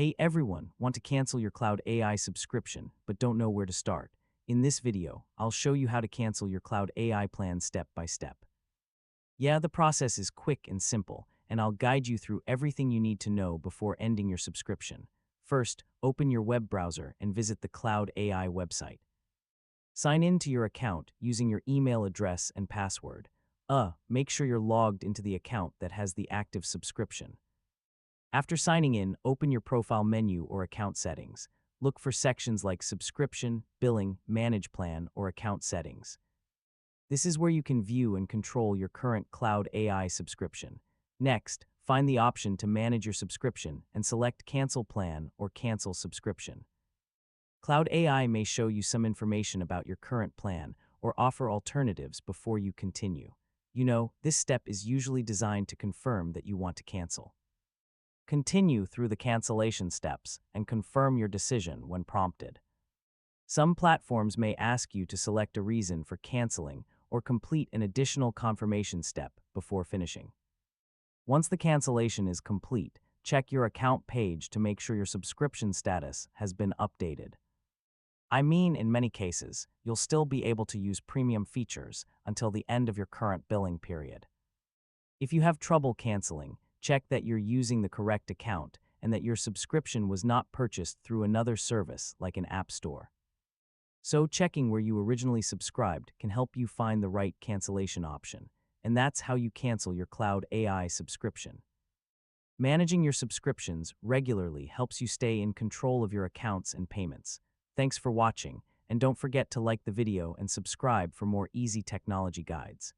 Hey everyone, want to cancel your Cloud AI subscription but don't know where to start? In this video, I'll show you how to cancel your Cloud AI plan step by step. Yeah, the process is quick and simple, and I'll guide you through everything you need to know before ending your subscription. First, open your web browser and visit the Cloud AI website. Sign in to your account using your email address and password. Make sure you're logged into the account that has the active subscription. After signing in, open your profile menu or account settings. Look for sections like Subscription, Billing, Manage Plan, or Account Settings. This is where you can view and control your current Cloud AI subscription. Next, find the option to manage your subscription and select Cancel Plan or Cancel Subscription. Cloud AI may show you some information about your current plan or offer alternatives before you continue. This step is usually designed to confirm that you want to cancel. Continue through the cancellation steps and confirm your decision when prompted. Some platforms may ask you to select a reason for canceling or complete an additional confirmation step before finishing. Once the cancellation is complete, check your account page to make sure your subscription status has been updated. In many cases, you'll still be able to use premium features until the end of your current billing period. If you have trouble canceling, check that you're using the correct account and that your subscription was not purchased through another service like an app store. So checking where you originally subscribed can help you find the right cancellation option, and that's how you cancel your Cloud AI subscription. Managing your subscriptions regularly helps you stay in control of your accounts and payments. Thanks for watching, and don't forget to like the video and subscribe for more easy technology guides.